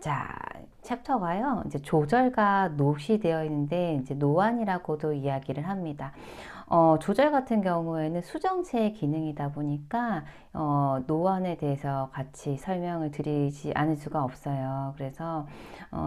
자, 챕터가요, 이제 조절과 노시 되어 있는데, 이제 노안이라고도 이야기를 합니다. 조절 같은 경우에는 수정체의 기능이다 보니까 노안에 대해서 같이 설명을 드리지 않을 수가 없어요. 그래서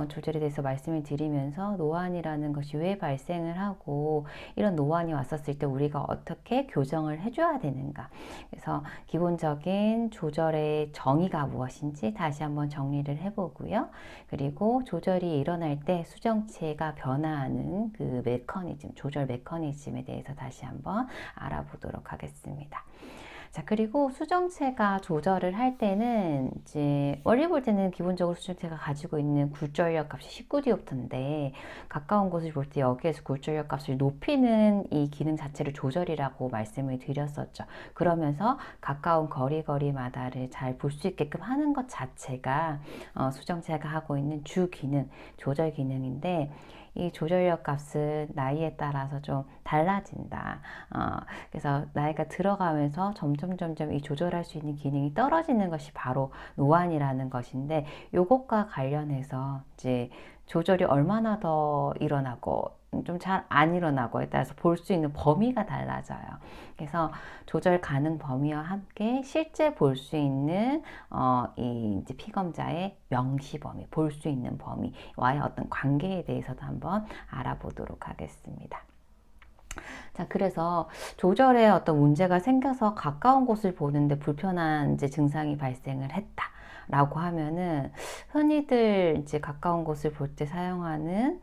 조절에 대해서 말씀을 드리면서 노안이라는 것이 왜 발생을 하고 이런 노안이 왔었을 때 우리가 어떻게 교정을 해줘야 되는가. 그래서 기본적인 조절의 정의가 무엇인지 다시 한번 정리를 해보고요. 그리고 조절이 일어날 때 수정체가 변화하는 그 메커니즘, 조절 메커니즘에 대해서 다시 한번 알아보도록 하겠습니다. 자, 그리고 수정체가 조절을 할 때는 이제 멀리 볼 때는 기본적으로 수정체가 가지고 있는 굴절력 값이 19디옵터인데 가까운 곳을 볼 때 여기에서 굴절력 값을 높이는 이 기능 자체를 조절이라고 말씀을 드렸었죠. 그러면서 가까운 거리마다를 잘 볼 수 있게끔 하는 것 자체가 수정체가 하고 있는 주 기능, 조절 기능인데 이 조절력 값은 나이에 따라서 좀 달라진다. 그래서 나이가 들어가면서 점점 이 조절할 수 있는 기능이 떨어지는 것이 바로 노안이라는 것인데, 요것과 관련해서 이제 조절이 얼마나 더 일어나고 좀 잘 안 일어나고에 따라서 볼 수 있는 범위가 달라져요. 그래서 조절 가능 범위와 함께 실제 볼 수 있는 이 이제 피검자의 명시 범위, 볼 수 있는 범위와의 어떤 관계에 대해서도 한번 알아보도록 하겠습니다. 자, 그래서 조절에 어떤 문제가 생겨서 가까운 곳을 보는데 불편한 이제 증상이 발생을 했다. 라고 하면은 흔히들 이제 가까운 곳을 볼 때 사용하는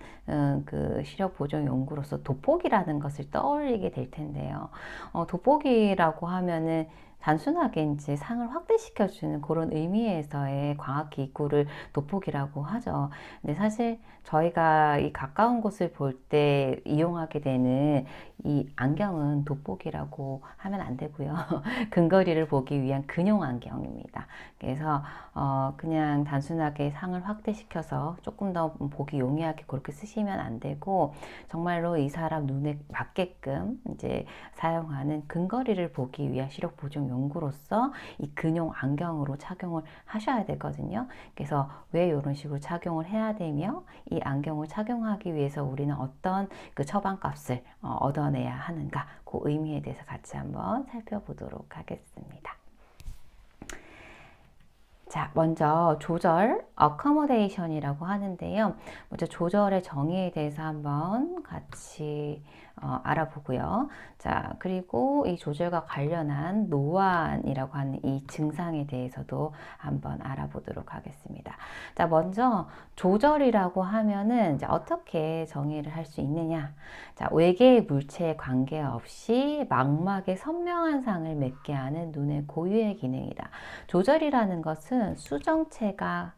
그 시력 보정 용구로서 돋보기라는 것을 떠올리게 될 텐데요. 돋보기라고 하면은 단순하게 이제 상을 확대시켜주는 그런 의미에서의 광학 기구를 돋보기라고 하죠. 근데 사실 저희가 이 가까운 곳을 볼 때 이용하게 되는 이 안경은 돋보기라고 하면 안 되고요. 근거리를 보기 위한 근용 안경입니다. 그래서 그냥 단순하게 상을 확대시켜서 조금 더 보기 용이하게 그렇게 쓰시면 안 되고, 정말로 이 사람 눈에 맞게끔 이제 사용하는 근거리를 보기 위한 시력 보정 용구로서 이 근용 안경으로 착용을 하셔야 되거든요. 그래서 왜 이런 식으로 착용을 해야 되며, 이 안경을 착용하기 위해서 우리는 어떤 그 처방값을 얻어내야 하는가, 그 의미에 대해서 같이 한번 살펴보도록 하겠습니다. 자, 먼저 조절, accommodation이라고 하는데요. 먼저 조절의 정의에 대해서 한번 같이 알아보고요. 자, 그리고 이 조절과 관련한 노안이라고 하는 이 증상에 대해서도 한번 알아보도록 하겠습니다. 자, 먼저 조절이라고 하면은 이제 어떻게 정의를 할 수 있느냐? 자, 외계의 물체에 관계없이 망막에 선명한 상을 맺게 하는 눈의 고유의 기능이다. 조절이라는 것은 수정체가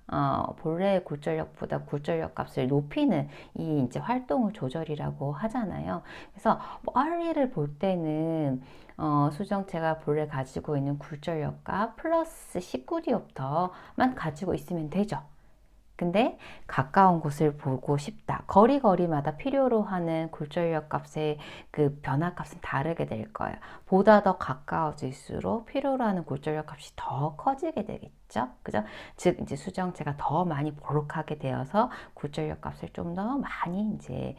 본래의 굴절력보다 굴절력 값을 높이는 이 이제 활동을 조절이라고 하잖아요. 그래서 멀리를 볼 때는 수정체가 본래 가지고 있는 굴절력값 플러스 19디옵터만 가지고 있으면 되죠. 근데 가까운 곳을 보고 싶다. 거리마다 필요로 하는 굴절력 값의 그 변화 값은 다르게 될 거예요. 보다 더 가까워질수록 필요로 하는 굴절력 값이 더 커지게 되겠죠. 그죠? 즉, 이제 수정체가 더 많이 볼록하게 되어서 굴절력 값을 좀 더 많이 이제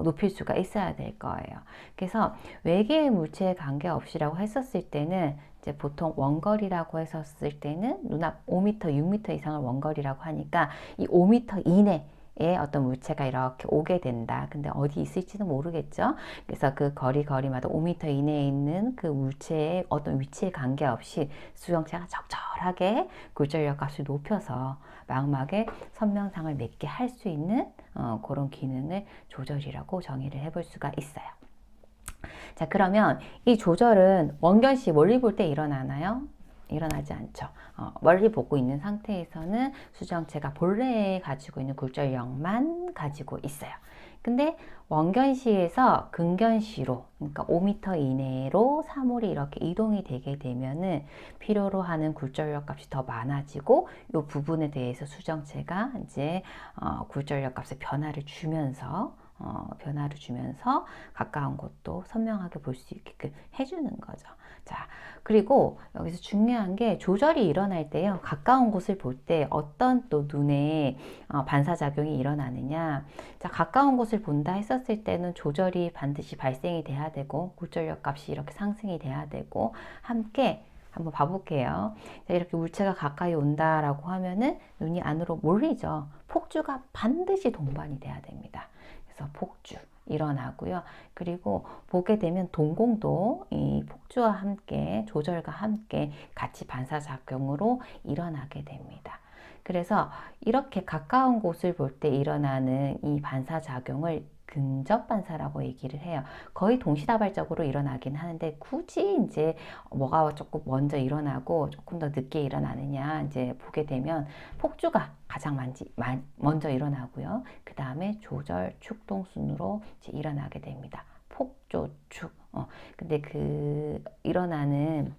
높일 수가 있어야 될 거예요. 그래서 외계의 물체에 관계없이라고 했었을 때는 이제 보통 원거리라고 했었을 때는 눈앞 5m, 6m 이상을 원거리라고 하니까 이 5m 이내에 어떤 물체가 이렇게 오게 된다. 근데 어디 있을지는 모르겠죠. 그래서 그 거리마다 5m 이내에 있는 그 물체의 어떤 위치에 관계없이 수정체가 적절하게 굴절력 값을 높여서 망막에 선명상을 맺게 할 수 있는 그런 기능을 조절이라고 정의를 해볼 수가 있어요. 자, 그러면 이 조절은 원견시 멀리 볼 때 일어나나요? 일어나지 않죠. 멀리 보고 있는 상태에서는 수정체가 본래 가지고 있는 굴절력만 가지고 있어요. 근데 원견시에서 근견시로, 그러니까 5m 이내로 사물이 이렇게 이동이 되게 되면은 필요로 하는 굴절력 값이 더 많아지고, 이 부분에 대해서 수정체가 이제 굴절력 값의 변화를 주면서 변화를 주면서 가까운 곳도 선명하게 볼 수 있게끔 해주는 거죠. 자, 그리고 여기서 중요한 게 조절이 일어날 때요. 가까운 곳을 볼 때 어떤 또 눈에 반사작용이 일어나느냐. 자, 가까운 곳을 본다 했었을 때는 조절이 반드시 발생이 돼야 되고 굴절력 값이 이렇게 상승이 돼야 되고 함께 한번 봐볼게요. 자, 이렇게 물체가 가까이 온다라고 하면은 눈이 안으로 몰리죠. 폭주가 반드시 동반이 돼야 됩니다. 그래서 폭주 일어나고요. 그리고 보게 되면 동공도 이 폭주와 함께 조절과 함께 같이 반사작용으로 일어나게 됩니다. 그래서 이렇게 가까운 곳을 볼 때 일어나는 이 반사작용을 근접 반사라고 얘기를 해요. 거의 동시다발적으로 일어나긴 하는데 굳이 이제 뭐가 조금 먼저 일어나고 조금 더 늦게 일어나느냐 이제 보게 되면 폭주가 가장 먼저 일어나고요. 그 다음에 조절, 축동 순으로 이제 일어나게 됩니다. 폭조, 축. 근데 그 일어나는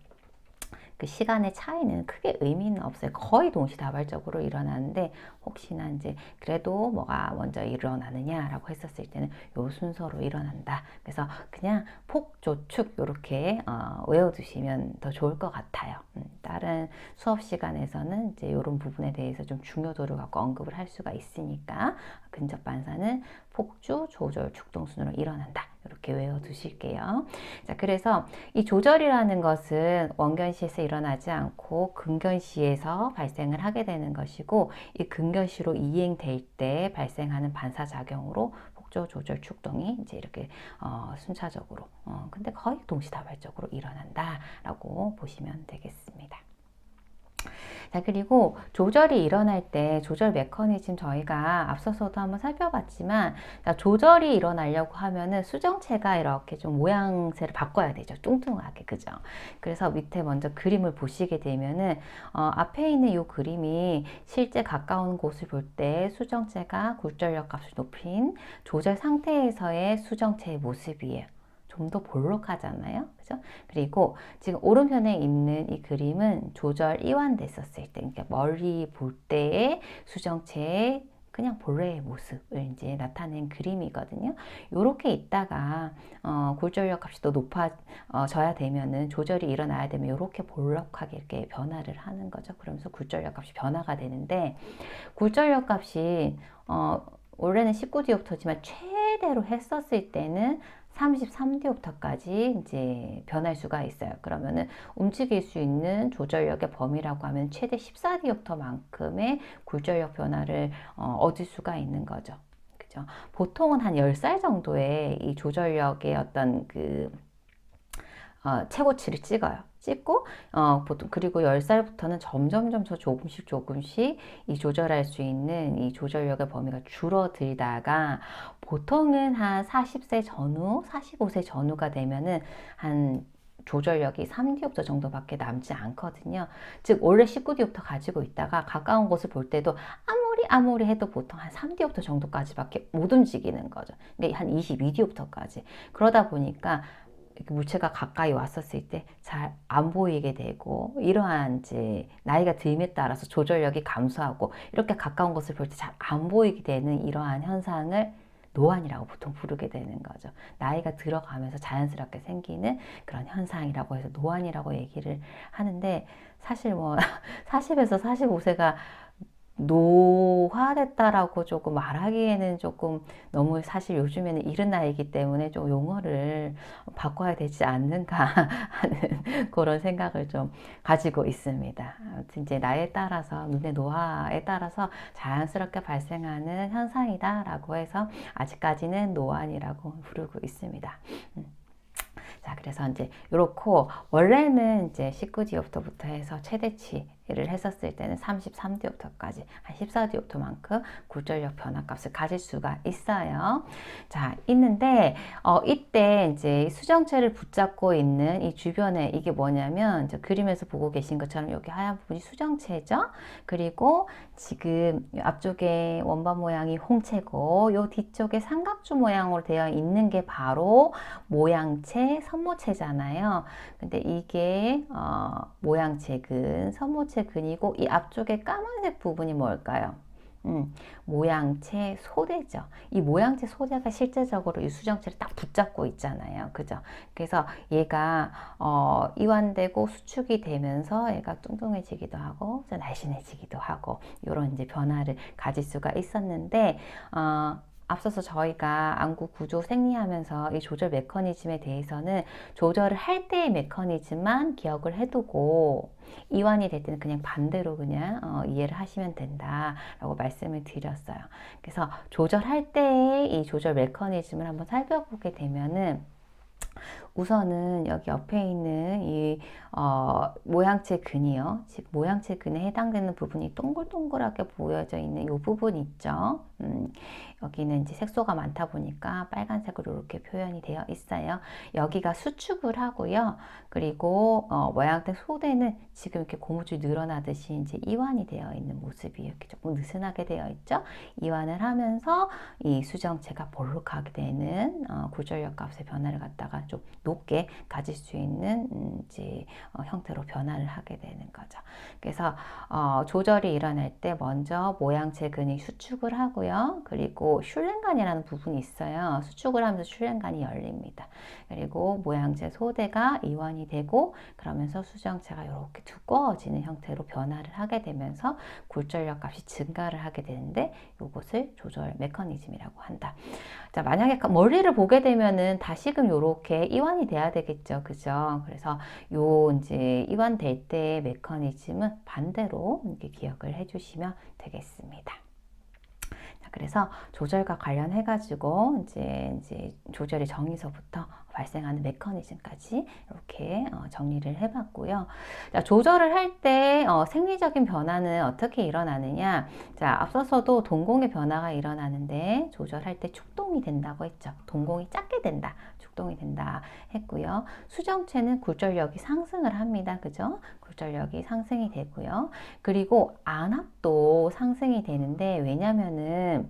그 시간의 차이는 크게 의미는 없어요. 거의 동시다발적으로 일어나는데 혹시나 이제 그래도 뭐가 먼저 일어나느냐라고 했었을 때는 요 순서로 일어난다. 그래서 그냥 폭조축 이렇게 외워두시면 더 좋을 것 같아요. 다른 수업 시간에서는 이제 이런 부분에 대해서 좀 중요도를 갖고 언급을 할 수가 있으니까 근접 반사는 폭주, 조절, 축동 순으로 일어난다. 이렇게 외워두실게요. 자, 그래서 이 조절이라는 것은 원견시에서 일어나지 않고 근견시에서 발생을 하게 되는 것이고 이 근견시로 이행될 때 발생하는 반사작용으로 폭조, 조절, 축동이 이제 이렇게 순차적으로 근데 거의 동시다발적으로 일어난다라고 보시면 되겠습니다. 자, 그리고 조절이 일어날 때 조절 메커니즘 저희가 앞서서도 한번 살펴봤지만 자, 조절이 일어나려고 하면은 수정체가 이렇게 좀 모양새를 바꿔야 되죠. 뚱뚱하게 그죠? 그래서 밑에 먼저 그림을 보시게 되면은 앞에 있는 이 그림이 실제 가까운 곳을 볼 때 수정체가 굴절력 값을 높인 조절 상태에서의 수정체의 모습이에요. 좀 더 볼록하잖아요. 그죠? 그리고 지금 오른편에 있는 이 그림은 조절 이완됐었을 때, 그러니까 멀리 볼 때의 수정체의 그냥 본래의 모습을 이제 나타낸 그림이거든요. 이렇게 있다가 굴절력 값이 더 높아져야 되면은 조절이 일어나야 되면 이렇게 볼록하게 이렇게 변화를 하는 거죠. 그러면서 굴절력 값이 변화가 되는데 굴절력 값이 원래는 19디옵터지만 최대로 했었을 때는 33디옵터까지 이제 변할 수가 있어요. 그러면은 움직일 수 있는 조절력의 범위라고 하면 최대 14디옵터만큼의 굴절력 변화를 얻을 수가 있는 거죠. 그죠? 보통은 한 10살 정도의 이 조절력의 어떤 그 최고치를 찍고 보통 그리고 10살부터는 점점점 조금씩 이 조절할 수 있는 이 조절력의 범위가 줄어들다가 보통은 한 40세 전후, 45세 전후가 되면은 한 조절력이 3디옵터 정도밖에 남지 않거든요. 즉 원래 19디옵터 가지고 있다가 가까운 곳을 볼 때도 아무리 해도 보통 한 3디옵터 정도까지밖에 못 움직이는 거죠. 그러니까 한 22디옵터까지. 그러다 보니까 물체가 가까이 왔었을 때 잘 안 보이게 되고 이러한 이제 나이가 듦에 따라서 조절력이 감소하고 이렇게 가까운 곳을 볼 때 잘 안 보이게 되는 이러한 현상을 노안이라고 보통 부르게 되는 거죠. 나이가 들어가면서 자연스럽게 생기는 그런 현상이라고 해서 노안이라고 얘기를 하는데 사실 뭐 40에서 45세가 노화됐다라고 조금 말하기에는 조금 너무 사실 요즘에는 이른 나이이기 때문에 좀 용어를 바꿔야 되지 않는가 하는 그런 생각을 좀 가지고 있습니다. 아무튼 이제 나이에 따라서 눈의 노화에 따라서 자연스럽게 발생하는 현상이다라고 해서 아직까지는 노안이라고 부르고 있습니다. 자, 그래서 이제 요렇고 원래는 이제 19디옵터부터 해서 최대치를 했었을 때는 33디옵터까지 한 14디옵터만큼 굴절력 변화값을 가질 수가 있어요. 자, 있는데 이때 이제 수정체를 붙잡고 있는 이 주변에 이게 뭐냐면 이제 그림에서 보고 계신 것처럼 여기 하얀 부분이 수정체죠. 그리고 지금 앞쪽에 원반 모양이 홍채고 요 뒤쪽에 삼각주 모양으로 되어 있는 게 바로 모양체, 선모체잖아요. 근데 이게 모양체근, 선모체근이고 이 앞쪽에 까만색 부분이 뭘까요? 모양체 소대죠. 이 모양체 소대가 실제적으로 이 수정체를 딱 붙잡고 있잖아요. 그죠? 그래서 얘가 이완되고 수축이 되면서 얘가 뚱뚱해지기도 하고 날씬해지기도 하고 이런 이제 변화를 가질 수가 있었는데 앞서서 저희가 안구 구조 생리하면서 이 조절 메커니즘에 대해서는 조절을 할 때의 메커니즘만 기억을 해두고 이완이 될 때는 그냥 반대로 그냥 이해를 하시면 된다라고 말씀을 드렸어요. 그래서 조절할 때의 이 조절 메커니즘을 한번 살펴보게 되면은 우선은 여기 옆에 있는 이 모양체 근이요. 즉 모양체 근에 해당되는 부분이 동글동글하게 보여져 있는 이 부분 있죠. 여기는 이제 색소가 많다 보니까 빨간색으로 이렇게 표현이 되어 있어요. 여기가 수축을 하고요. 그리고 모양체 소대는 지금 이렇게 고무줄 늘어나듯이 이제 이완이 되어 있는 모습이 이렇게 조금 느슨하게 되어 있죠. 이완을 하면서 이 수정체가 볼록하게 되는 굴절력 값의 변화를 갖다가 좀 높게 가질 수 있는 이제 형태로 변화를 하게 되는 거죠. 그래서 조절이 일어날 때 먼저 모양체 근이 수축을 하고요. 그리고 슐렌간이라는 부분이 있어요. 수축을 하면서 슐렌간이 열립니다. 그리고 모양체 소대가 이완이 되고 그러면서 수정체가 이렇게 두꺼워지는 형태로 변화를 하게 되면서 굴절력 값이 증가를 하게 되는데 이것을 조절 메커니즘이라고 한다. 자, 만약에 머리를 보게 되면은 다시금 이렇게 이완이 돼야 되겠죠. 그죠? 그래서 요 이제 이완될 때의 메커니즘은 반대로 이렇게 기억을 해주시면 되겠습니다. 자, 그래서 조절과 관련해 가지고 이제 조절의 정의서부터 발생하는 메커니즘까지 이렇게 정리를 해봤고요. 자, 조절을 할 때 생리적인 변화는 어떻게 일어나느냐? 자, 앞서서도 동공의 변화가 일어나는데 조절할 때 축동이 된다고 했죠. 동공이 작게 된다. 축동이 된다 했고요. 수정체는 굴절력이 상승을 합니다. 그죠? 굴절력이 상승이 되고요. 그리고 안압도 상승이 되는데 왜냐면은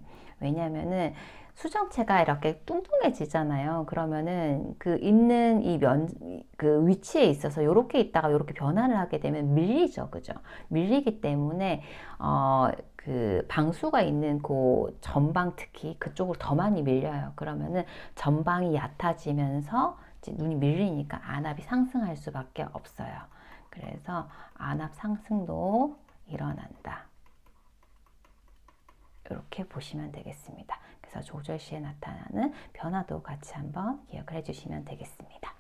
수정체가 이렇게 뚱뚱해지잖아요. 그러면은 그 있는 그 위치에 있어서 이렇게 있다가 이렇게 변화를 하게 되면 밀리죠. 그죠? 밀리기 때문에, 그 방수가 있는 그 전방 특히 그쪽으로 더 많이 밀려요. 그러면은 전방이 얕아지면서 이제 눈이 밀리니까 안압이 상승할 수밖에 없어요. 그래서 안압 상승도 일어난다. 이렇게 보시면 되겠습니다. 그래서 조절 시에 나타나는 변화도 같이 한번 기억을 해주시면 되겠습니다.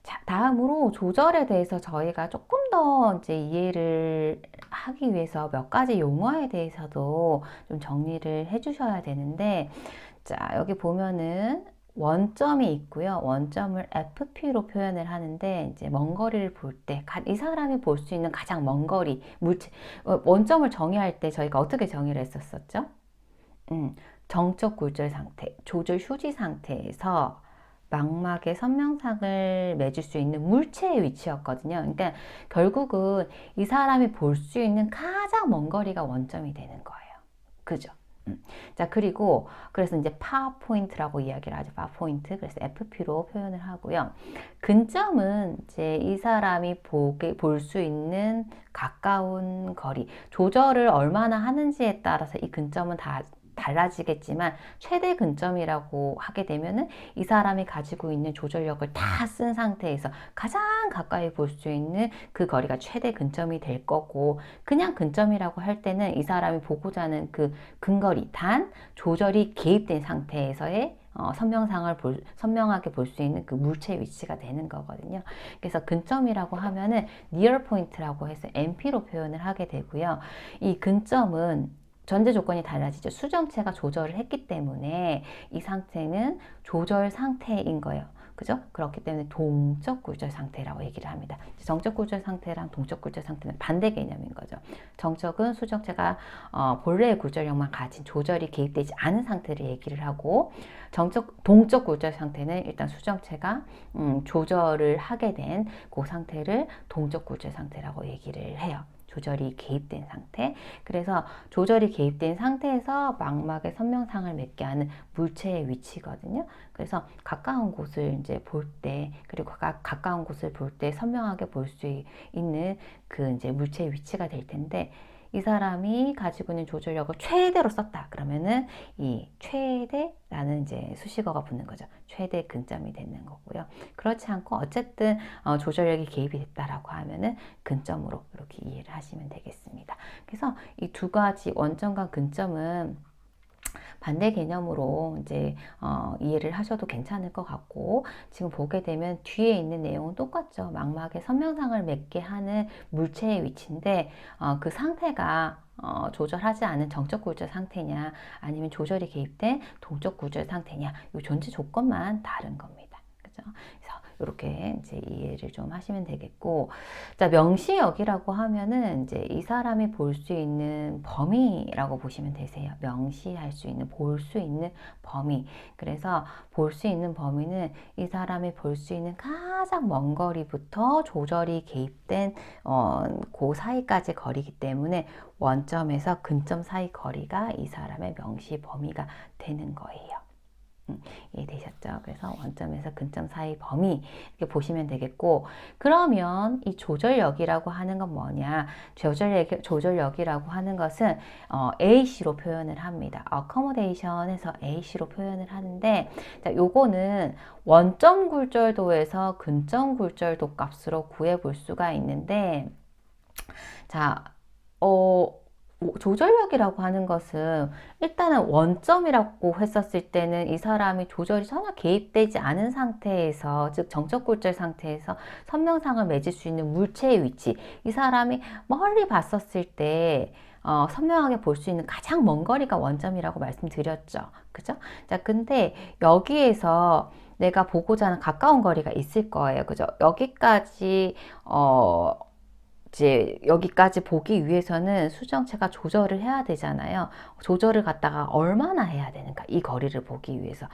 자, 다음으로 조절에 대해서 저희가 조금 더 이제 이해를 하기 위해서 몇 가지 용어에 대해서도 좀 정리를 해주셔야 되는데, 자, 여기 보면은 원점이 있고요. 원점을 FP로 표현을 하는데 이제 먼 거리를 볼 때 이 사람이 볼 수 있는 가장 먼 거리 원점을 정의할 때 저희가 어떻게 정의를 했었었죠? 정적 굴절 상태, 조절 휴지 상태에서 망막의 선명상을 맺을 수 있는 물체의 위치였거든요. 그러니까 결국은 이 사람이 볼 수 있는 가장 먼 거리가 원점이 되는 거예요. 그죠? 자, 그리고 그래서 이제 파 포인트라고 이야기를 하죠. 파 포인트. 그래서 FP로 표현을 하고요. 근점은 이제 이 사람이 볼 수 있는 가까운 거리. 조절을 얼마나 하는지에 따라서 이 근점은 다 달라지겠지만 최대 근점이라고 하게 되면은 이 사람이 가지고 있는 조절력을 다 쓴 상태에서 가장 가까이 볼 수 있는 그 거리가 최대 근점이 될 거고, 그냥 근점이라고 할 때는 이 사람이 보고자 하는 그 근거리, 단 조절이 개입된 상태에서의 선명하게 볼 수 있는 그 물체 위치가 되는 거거든요. 그래서 근점이라고 하면은 near point라고 해서 NP로 표현을 하게 되고요. 이 근점은 전제 조건이 달라지죠. 수정체가 조절을 했기 때문에 이 상태는 조절 상태인 거예요. 그죠? 그렇기 때문에 동적 굴절 상태라고 얘기를 합니다. 정적 굴절 상태랑 동적 굴절 상태는 반대 개념인 거죠. 정적은 수정체가 본래의 굴절력만 가진 조절이 개입되지 않은 상태를 얘기를 하고, 동적 굴절 상태는 일단 수정체가 조절을 하게 된 그 상태를 동적 굴절 상태라고 얘기를 해요. 조절이 개입된 상태. 그래서 조절이 개입된 상태에서 망막의 선명상을 맺게 하는 물체의 위치거든요. 그래서 가까운 곳을 이제 볼 때, 그리고 가까운 곳을 볼 때 선명하게 볼 수 있는 그 이제 물체의 위치가 될 텐데, 이 사람이 가지고 있는 조절력을 최대로 썼다. 그러면은 이 최대라는 이제 수식어가 붙는 거죠. 최대 근점이 되는 거고요. 그렇지 않고 어쨌든 조절력이 개입이 됐다라고 하면은 근점으로 이렇게 이해를 하시면 되겠습니다. 그래서 이 두 가지 원점과 근점은 반대 개념으로 이제 이해를 하셔도 괜찮을 것 같고, 지금 보게 되면 뒤에 있는 내용은 똑같죠. 망막에 선명상을 맺게 하는 물체의 위치인데 그 상태가 조절하지 않은 정적 굴절 상태냐 아니면 조절이 개입된 동적 굴절 상태냐, 이 존재 조건만 다른 겁니다. 그죠? 그래서 이렇게 이제 이해를 좀 하시면 되겠고, 자, 명시역이라고 하면은 이제 이 사람이 볼 수 있는 범위라고 보시면 되세요. 명시할 수 있는, 볼 수 있는 범위. 그래서 볼 수 있는 범위는 이 사람이 볼 수 있는 가장 먼 거리부터 조절이 개입된 그 사이까지 거리이기 때문에 원점에서 근점 사이 거리가 이 사람의 명시 범위가 되는 거예요. 이해되셨죠? 그래서 원점에서 근점 사이 범위 이렇게 보시면 되겠고, 그러면 이 조절력이라고 하는 건 뭐냐? 조절력이라고 하는 것은 AC로 표현을 합니다. accommodation에서 AC로 표현을 하는데, 자, 요거는 원점 굴절도에서 근점 굴절도 값으로 구해볼 수가 있는데, 자, 조절력이라고 하는 것은 일단은 원점이라고 했었을 때는 이 사람이 조절이 전혀 개입되지 않은 상태에서, 즉 정적 굴절 상태에서 선명상을 맺을 수 있는 물체의 위치, 이 사람이 멀리 봤었을 때 선명하게 볼 수 있는 가장 먼 거리가 원점이라고 말씀드렸죠. 그죠? 자, 근데 여기에서 내가 보고자 하는 가까운 거리가 있을 거예요. 그죠? 여기까지 이제 여기까지 보기 위해서는 수정체가 조절을 해야 되잖아요. 조절을 갖다가 얼마나 해야 되는가, 이 거리를 보기 위해서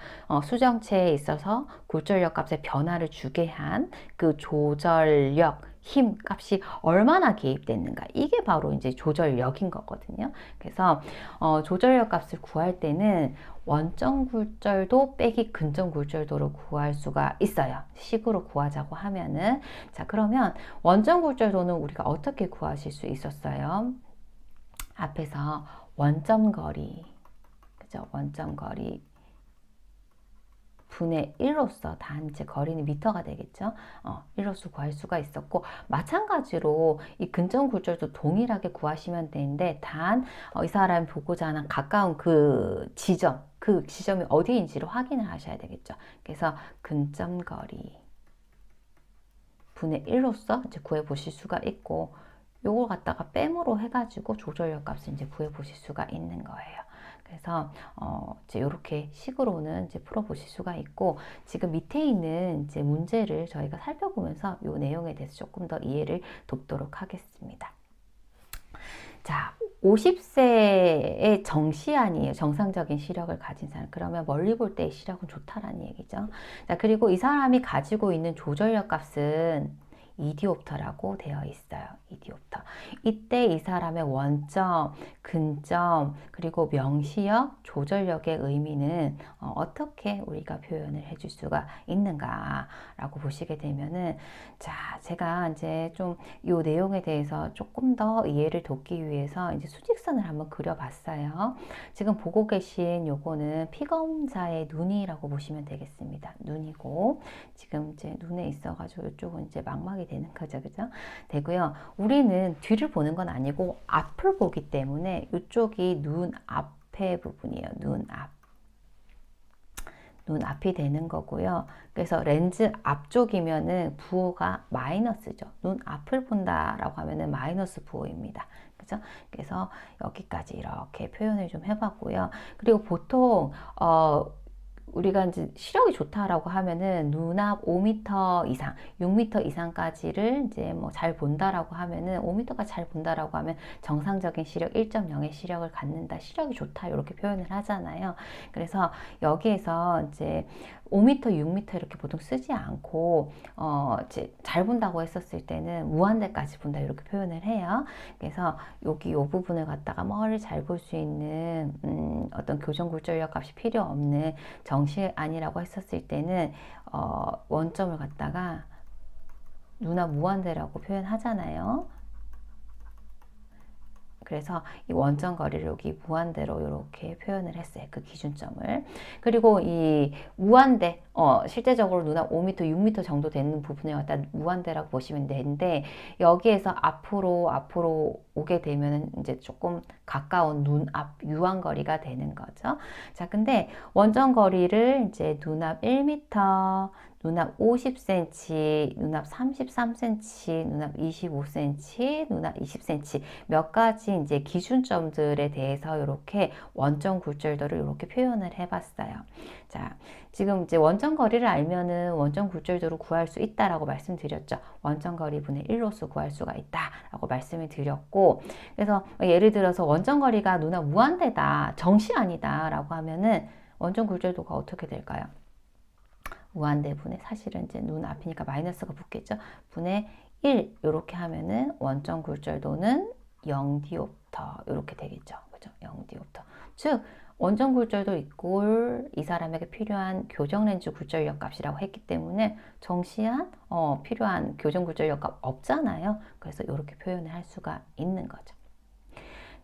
수정체에 있어서 굴절력 값에 변화를 주게 한 그 조절력 힘 값이 얼마나 개입됐는가, 이게 바로 이제 조절력인 거거든요. 그래서 조절력 값을 구할 때는 원점 굴절도 빼기 근점 굴절도를 구할 수가 있어요. 식으로 구하자고 하면은. 자, 그러면 원점 굴절도는 우리가 어떻게 구하실 수 있었어요? 앞에서 원점 거리, 그죠? 원점 거리 분의 1로서 단체 거리는 미터가 되겠죠. 1로서 구할 수가 있었고, 마찬가지로 이 근점 굴절도 동일하게 구하시면 되는데, 단 이 사람이 보고자 하는 가까운 그 지점이 어디인지를 확인을 하셔야 되겠죠. 그래서 근점 거리 분의 1로서 이제 구해 보실 수가 있고, 요걸 갖다가 뺨으로 해가지고 조절력 값을 이제 구해 보실 수가 있는 거예요. 그래서 이제 이렇게 식으로는 이제 풀어보실 수가 있고, 지금 밑에 있는 이제 문제를 저희가 살펴보면서 이 내용에 대해서 조금 더 이해를 돕도록 하겠습니다. 자, 50세의 정시안이에요. 정상적인 시력을 가진 사람. 그러면 멀리 볼 때의 시력은 좋다라는 얘기죠. 자, 그리고 이 사람이 가지고 있는 조절력 값은 이디옵터라고 되어 있어요. 이디옵터. 이때 이 사람의 원점, 근점, 그리고 명시력, 조절력의 의미는 어떻게 우리가 표현을 해줄 수가 있는가라고 보시게 되면은, 자, 제가 이제 좀 이 내용에 대해서 조금 더 이해를 돕기 위해서 이제 수직선을 한번 그려봤어요. 지금 보고 계신 요거는 피검사의 눈이라고 보시면 되겠습니다. 눈이고, 지금 이제 눈에 있어가지고 이쪽은 이제 망막이 되는 거죠. 그죠? 되고요. 우리는 뒤를 보는 건 아니고 앞을 보기 때문에 이쪽이 눈 앞의 부분이에요. 눈 앞이 되는 거고요. 그래서 렌즈 앞쪽이면은 부호가 마이너스죠. 눈 앞을 본다라고 하면은 마이너스 부호입니다. 그죠? 그래서 여기까지 이렇게 표현을 좀 해봤고요. 그리고 보통 우리가 이제 시력이 좋다라고 하면은 눈앞 5m 이상, 6m 이상까지를 이제 뭐 잘 본다라고 하면은, 5m가 잘 본다라고 하면 정상적인 시력 1.0의 시력을 갖는다, 시력이 좋다, 이렇게 표현을 하잖아요. 그래서 여기에서 이제 5m, 6m 이렇게 보통 쓰지 않고 이제 잘 본다고 했었을 때는 무한대까지 본다, 이렇게 표현을 해요. 그래서 여기 이 부분을 갖다가 멀리 잘 볼 수 있는 어떤 교정 굴절력 값이 필요 없는 정시안이라고 했었을 때는 원점을 갖다가 눈앞 무한대라고 표현하잖아요. 그래서 이 원점 거리를 여기 무한대로 이렇게 표현을 했어요. 그 기준점을. 그리고 이 무한대, 실제적으로 눈앞 5m, 6m 정도 되는 부분에 갖다 무한대라고 보시면 되는데, 여기에서 앞으로 오게 되면 이제 조금 가까운 눈앞 유한거리가 되는 거죠. 자, 근데 원점 거리를 이제 눈앞 1m, 눈앞 50cm, 눈앞 33cm, 눈앞 25cm, 눈앞 20cm 몇 가지 이제 기준점들에 대해서 이렇게 원점 굴절도를 이렇게 표현을 해봤어요. 자, 지금 이제 원점 거리를 알면은 원점 굴절도를 구할 수 있다라고 말씀드렸죠. 원점 거리 분의 1로서 구할 수가 있다라고 말씀을 드렸고, 그래서 예를 들어서 원점 거리가 눈앞 무한대다, 정시아니다라고 하면은 원점 굴절도가 어떻게 될까요? 무한대 분의 사실은 이제 눈 앞이니까 마이너스가 붙겠죠. 분의 1 이렇게 하면은 원점 굴절도는 0디옵터 이렇게 되겠죠. 그죠? 0디옵터. 즉 원점 굴절도 이꼴 이 사람에게 필요한 교정 렌즈 굴절력 값이라고 했기 때문에 정시한 필요한 교정 굴절력 값 없잖아요. 그래서 이렇게 표현을 할 수가 있는 거죠.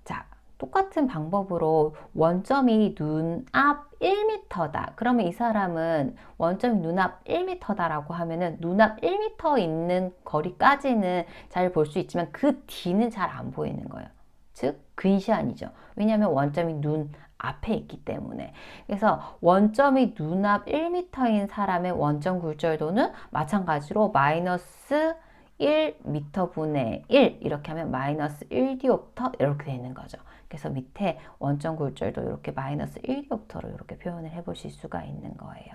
자, 똑같은 방법으로 원점이 눈앞 1m다. 그러면 이 사람은 원점이 눈앞 1m다라고 하면은 눈앞 1m 있는 거리까지는 잘 볼 수 있지만 그 뒤는 잘 안 보이는 거예요. 즉 근시안이죠. 왜냐하면 원점이 눈 앞에 있기 때문에. 그래서 원점이 눈앞 1m인 사람의 원점 굴절도는 마찬가지로 마이너스 1m 분의 1 이렇게 하면 마이너스 1디옵터 이렇게 되는 거죠. 그래서 밑에 원점 굴절도 이렇게 마이너스 1디옵터로 이렇게 표현을 해보실 수가 있는 거예요.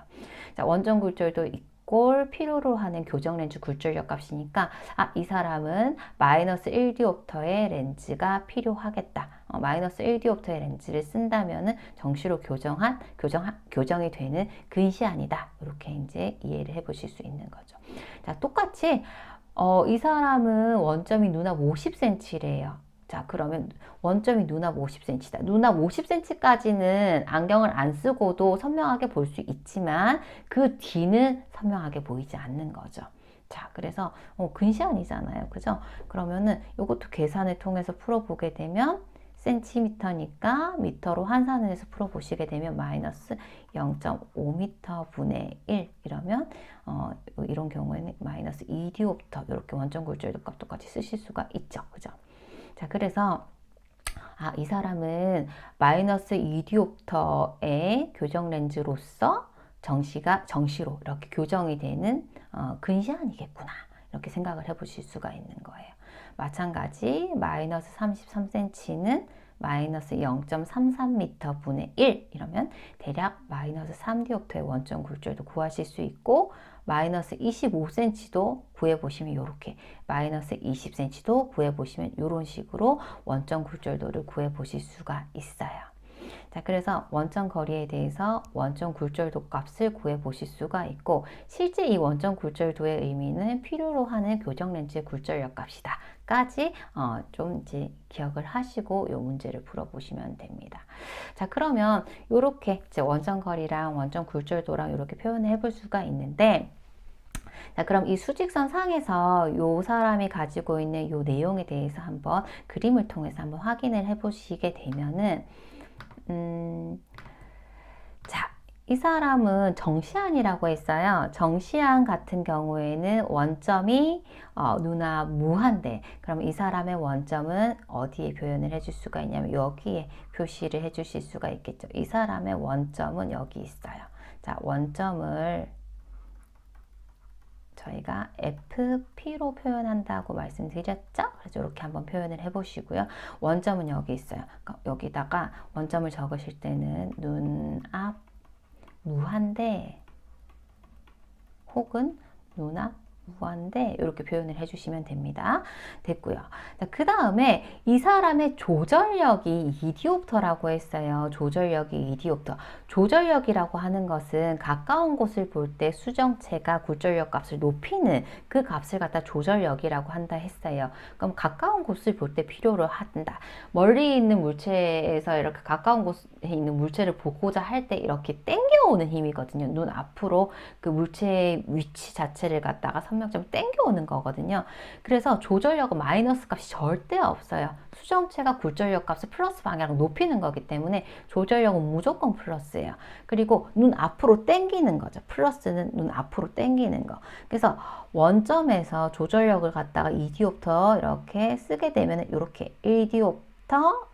자, 원점 굴절도 이꼴 필요로 하는 교정 렌즈 굴절력 값이니까 이 사람은 마이너스 1디옵터의 렌즈가 필요하겠다. 마이너스 1디옵터의 렌즈를 쓴다면은 정시로 교정이 되는 근시안이다. 이렇게 이제 이해를 해보실 수 있는 거죠. 자, 똑같이 이 사람은 원점이 눈앞 50cm래요. 자, 그러면 원점이 눈앞 50cm다. 눈앞 50cm까지는 안경을 안 쓰고도 선명하게 볼 수 있지만 그 뒤는 선명하게 보이지 않는 거죠. 자, 그래서 근시안이잖아요. 그죠? 그러면은 이것도 계산을 통해서 풀어보게 되면 센티미터니까 미터로 환산을 해서 풀어보시게 되면 마이너스 0.5m 분의 1 이러면 이런 경우에는 마이너스 2디옵터 이렇게 원점 굴절도 값 똑같이 쓰실 수가 있죠. 그죠? 자, 그래서 이 사람은 마이너스 2디옵터의 교정 렌즈로서 정시로 이렇게 교정이 되는 근시안이겠구나. 이렇게 생각을 해보실 수가 있는 거예요. 마찬가지 마이너스 33cm는 마이너스 0.33m 분의 1 이러면 대략 마이너스 3디옵터의 원점 굴절도 구하실 수 있고 마이너스 25cm도 구해보시면 이렇게 마이너스 20cm도 구해보시면 이런 식으로 원점 굴절도를 구해보실 수가 있어요. 자, 그래서 원점 거리에 대해서 원점 굴절도 값을 구해 보실 수가 있고 실제 이 원점 굴절도의 의미는 필요로 하는 교정 렌즈의 굴절력 값이다 까지 좀 이제 기억을 하시고 이 문제를 풀어 보시면 됩니다. 자, 그러면 이렇게 이제 원점 거리랑 원점 굴절도랑 이렇게 표현을 해볼 수가 있는데, 자, 그럼 이 수직선 상에서 이 사람이 가지고 있는 이 내용에 대해서 한번 그림을 통해서 한번 확인을 해 보시게 되면은 자, 이 사람은 정시안이라고 했어요. 정시안 같은 경우에는 원점이 눈앞 무한대. 그럼 이 사람의 원점은 어디에 표현을 해줄 수가 있냐면 여기에 표시를 해주실 수가 있겠죠. 이 사람의 원점은 여기 있어요. 자, 원점을 저희가 FP로 표현한다고 말씀드렸죠? 그래서 이렇게 한번 표현을 해보시고요. 원점은 여기 있어요. 그러니까 여기다가 원점을 적으실 때는 눈앞 무한대 혹은 눈앞 무한대 이렇게 표현을 해주시면 됩니다. 됐고요. 그 다음에 이 사람의 조절력이 2디옵터라고 했어요. 조절력이 2디옵터. 조절력이라고 하는 것은 가까운 곳을 볼 때 수정체가 굴절력 값을 높이는 그 값을 갖다 조절력이라고 한다 했어요. 그럼 가까운 곳을 볼 때 필요로 한다. 멀리 있는 물체에서 이렇게 가까운 곳에 있는 물체를 보고자 할 때 이렇게 당겨오는 힘이거든요. 눈 앞으로 그 물체의 위치 자체를 갖다가 선명점을 땡겨오는 거거든요. 그래서 조절력은 마이너스 값이 절대 없어요. 수정체가 굴절력 값을 플러스 방향으로 높이는 거기 때문에 조절력은 무조건 플러스예요. 그리고 눈 앞으로 땡기는 거죠. 플러스는 눈 앞으로 땡기는 거. 그래서 원점에서 조절력을 갖다가 2디옵터 이렇게 쓰게 되면 이렇게 1디옵터,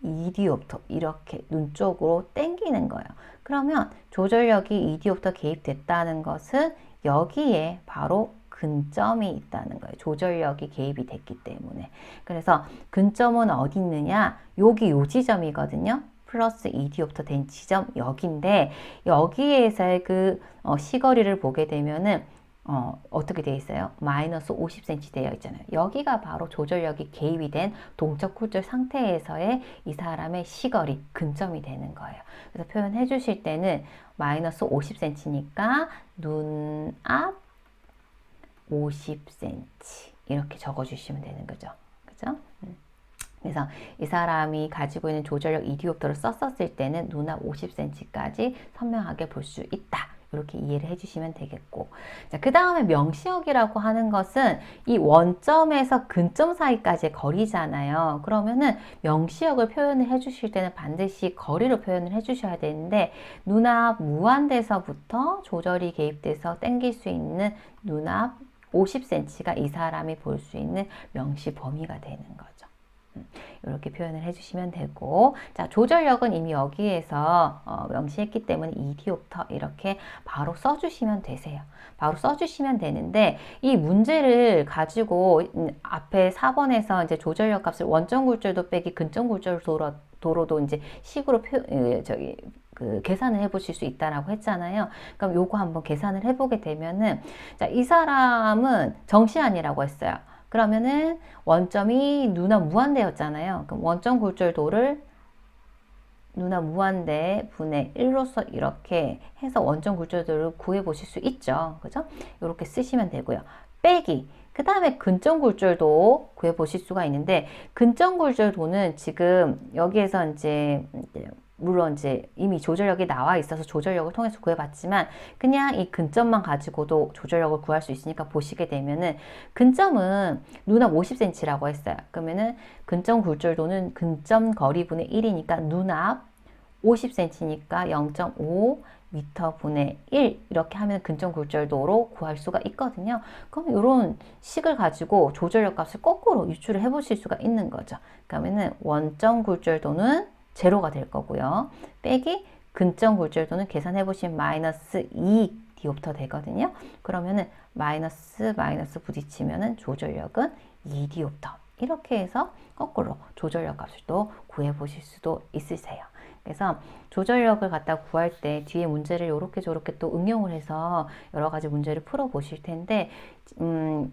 2디옵터 이렇게 눈 쪽으로 땡기는 거예요. 그러면 조절력이 2디옵터 개입됐다는 것은 여기에 바로 근점이 있다는 거예요. 조절력이 개입이 됐기 때문에. 그래서 근점은 어디 있느냐? 여기 요 지점이거든요. 플러스 2디옵터 된 지점 여기인데 여기에서의 그 시거리를 보게 되면은 어떻게 되어 있어요? 마이너스 50cm 되어 있잖아요. 여기가 바로 조절력이 개입이 된 동적 굴절 상태에서의 이 사람의 시거리, 근점이 되는 거예요. 그래서 표현해 주실 때는 마이너스 50cm니까 눈 앞 50cm 이렇게 적어 주시면 되는 거죠. 그죠? 그래서 이 사람이 가지고 있는 조절력 2디옵터를 썼었을 때는 눈 앞 50cm까지 선명하게 볼 수 있다. 이렇게 이해를 해주시면 되겠고, 자, 그 다음에 명시역이라고 하는 것은 이 원점에서 근점 사이까지의 거리잖아요. 그러면은 명시역을 표현을 해주실 때는 반드시 거리로 표현을 해주셔야 되는데 눈앞 무한대서부터 조절이 개입돼서 당길 수 있는 눈앞 50cm가 이 사람이 볼 수 있는 명시 범위가 되는 거죠. 이렇게 표현을 해주시면 되고, 자, 조절력은 이미 여기에서 명시했기 때문에 2디옵터 이렇게 바로 써주시면 되세요. 바로 써주시면 되는데 이 문제를 가지고 앞에 4번에서 이제 조절력 값을 원점 굴절도 빼기 근점 굴절 도로도 이제 식으로 계산을 해보실 수 있다라고 했잖아요. 그럼 요거 한번 계산을 해보게 되면은, 자, 이 사람은 정시안이라고 했어요. 그러면은 원점이 눈앞 무한대였잖아요. 그럼 원점 굴절도를 눈앞 무한대 분의 1로서 이렇게 해서 원점 굴절도를 구해 보실 수 있죠. 그죠? 이렇게 쓰시면 되고요. 빼기. 그 다음에 근점 굴절도 구해 보실 수가 있는데, 근점 굴절도는 지금 여기에서 이제 물론 이제 이미 조절력이 나와 있어서 조절력을 통해서 구해봤지만 그냥 이 근점만 가지고도 조절력을 구할 수 있으니까 보시게 되면은, 근점은 눈앞 50cm라고 했어요. 그러면은 근점 굴절도는 근점 거리분의 1이니까 눈앞 50cm니까 0.5 미터 분의 1 이렇게 하면 근점 굴절도로 구할 수가 있거든요. 그럼 이런 식을 가지고 조절력 값을 거꾸로 유출을 해 보실 수가 있는 거죠. 그러면은 원점 굴절도는 제로가 될 거고요. 빼기 근점 굴절도는 계산해 보시면 마이너스 2디옵터 되거든요. 그러면은 마이너스 부딪히면은 조절력은 2디옵터. 이렇게 해서 거꾸로 조절력 값을 또 구해 보실 수도 있으세요. 그래서 조절력을 갖다 구할 때 뒤에 문제를 요렇게 저렇게 또 응용을 해서 여러 가지 문제를 풀어 보실 텐데,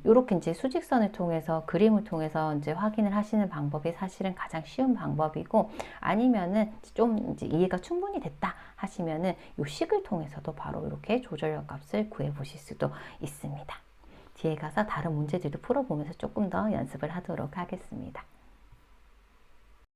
요렇게 이제 수직선을 통해서 그림을 통해서 이제 확인을 하시는 방법이 사실은 가장 쉬운 방법이고, 아니면은 좀 이제 이해가 충분히 됐다 하시면은 요 식을 통해서도 바로 이렇게 조절력 값을 구해 보실 수도 있습니다. 뒤에 가서 다른 문제들도 풀어보면서 조금 더 연습을 하도록 하겠습니다.